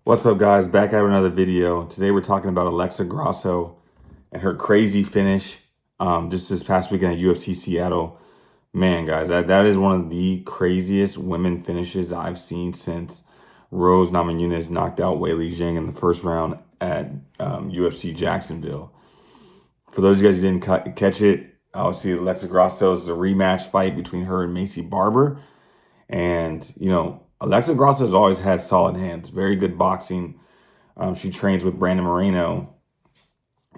What's up, guys? Back at another video. Today we're talking about Alexa Grasso and her crazy finish just this past weekend at UFC Seattle. Man, guys, that is one of the craziest women finishes I've seen since Rose Namajunas knocked out Weili Zhang in the first round at UFC Jacksonville. For those of you guys who didn't catch it, obviously Alexa Grasso is a rematch fight between her and Maycee Barber. And, Alexa Grasso has always had solid hands, very good boxing. She trains with Brandon Moreno.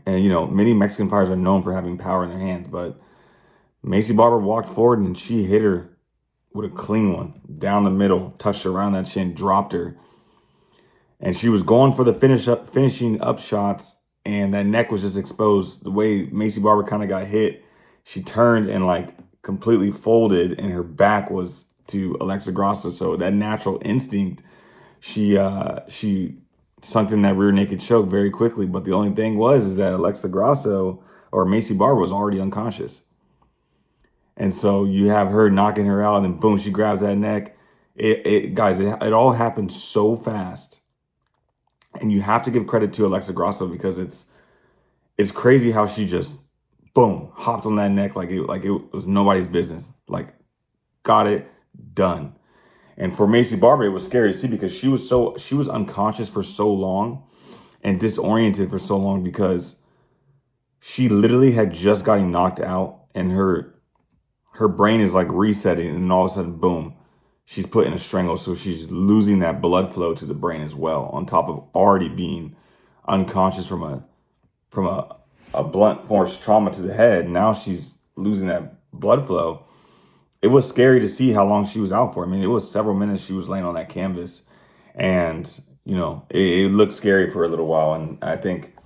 And, many Mexican fighters are known for having power in their hands. But Maycee Barber walked forward and she hit her with a clean one down the middle, touched her around that chin, dropped her. And she was going for the finishing up shots. And that neck was just exposed. The way Maycee Barber kind of got hit, she turned and completely folded, and her back was to Alexa Grasso. So that natural instinct, she sunk in that rear naked choke very quickly. But the only thing is that Alexa Grasso or Maycee Barber was already unconscious. And so you have her knocking her out, and then boom, she grabs that neck. Guys, it all happened so fast. And you have to give credit to Alexa Grasso because it's crazy how she just boom hopped on that neck like it was nobody's business. Got it done. And for Maycee Barber, it was scary to see because she was unconscious for so long and disoriented for so long because she literally had just gotten knocked out, and her brain is resetting, and all of a sudden, boom, she's put in a strangle. So she's losing that blood flow to the brain as well, on top of already being unconscious from a blunt force trauma to the head. Now she's losing that blood flow. It was scary to see how long she was out for. I mean, it was several minutes she was laying on that canvas, and it looked scary for a little while. And I think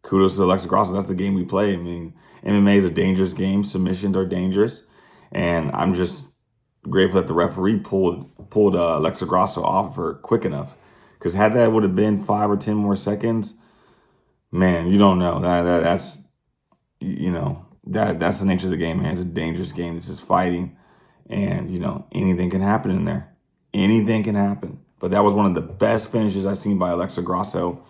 kudos to Alexa Grasso. That's the game we play. I mean, MMA is a dangerous game. Submissions are dangerous, and I'm just grateful that the referee pulled Alexa Grasso off of her quick enough. Because had that would have been 5 or 10 more seconds, man, you don't know. That's that's the nature of the game, man. It's a dangerous game. This is fighting, and anything can happen in there. Anything can happen. But that was one of the best finishes I've seen by Alexa Grasso.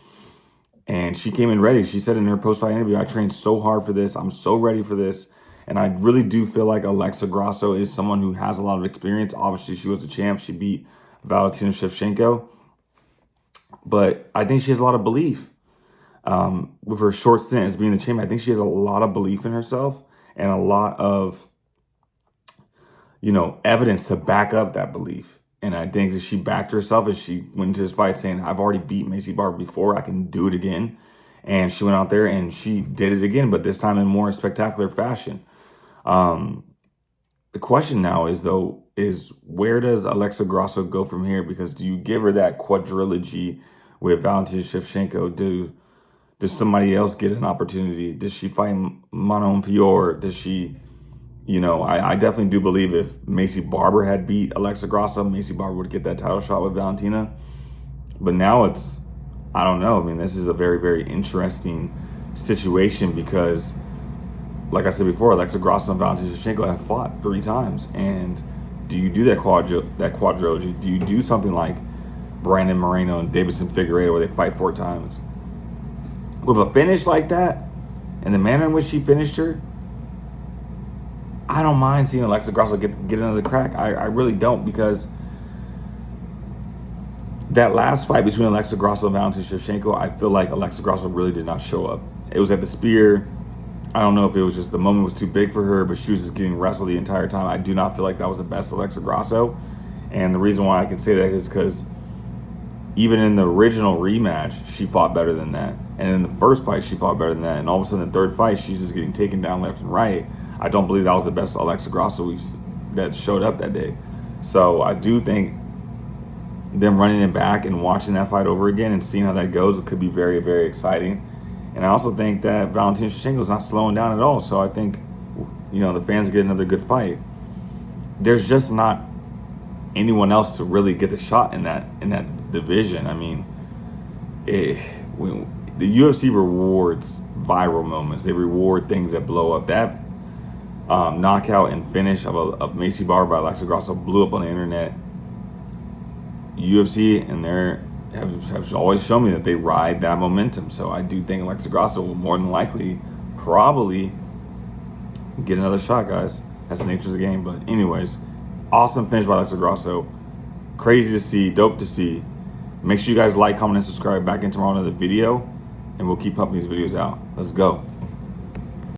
And she came in ready. She said in her post-fight interview, "I trained so hard for this. I'm so ready for this." And I really do feel like Alexa Grasso is someone who has a lot of experience. Obviously, she was a champ. She beat Valentina Shevchenko. But I think she has a lot of belief. With her short stint as being the champ, I think she has a lot of belief in herself and a lot of, evidence to back up that belief. And I think that she backed herself as she went into this fight saying, "I've already beat Maycee Barber before. I can do it again." And she went out there and she did it again, but this time in more spectacular fashion. The question now is where does Alexa Grasso go from here? Because do you give her that quadrilogy with Valentina Shevchenko? Does somebody else get an opportunity? Does she fight Manon Fior? Does she, I definitely do believe if Maycee Barber had beat Alexa Grasso, Maycee Barber would get that title shot with Valentina. But now I don't know. I mean, this is a very, very interesting situation because, like I said before, Alexa Grasso and Valentina Shevchenko have fought 3 times. And do you do that quadrilogy? Do you do something like Brandon Moreno and Davison Figueiredo where they fight 4 times? With a finish like that, and the manner in which she finished her, I don't mind seeing Alexa Grasso get another crack. I really don't, because that last fight between Alexa Grasso and Valentina Shevchenko, I feel like Alexa Grasso really did not show up. It was at the spear. I don't know if it was just the moment was too big for her, but she was just getting wrestled the entire time. I do not feel like that was the best Alexa Grasso. And the reason why I can say that is because even in the original rematch, she fought better than that. And in the first fight, she fought better than that. And all of a sudden, the third fight, she's just getting taken down left and right. I don't believe that was the best Alexa Grasso that showed up that day. So I do think them running it back and watching that fight over again and seeing how that goes, it could be very, very exciting. And I also think that Valentina Shevchenko is not slowing down at all. So I think, the fans get another good fight. There's just not anyone else to really get the shot in that division. I mean, the UFC rewards viral moments. They reward things that blow up. That knockout and finish of Maycee Barber by Alexa Grasso blew up on the internet. UFC and their have always shown me that they ride that momentum. So I do think Alexa Grasso will more than likely probably get another shot, guys. That's the nature of the game. But anyways, awesome finish by Alexa Grasso. Crazy to see, dope to see. Make sure you guys like, comment, and subscribe. Back in tomorrow, another video, and we'll keep pumping these videos out. Let's go.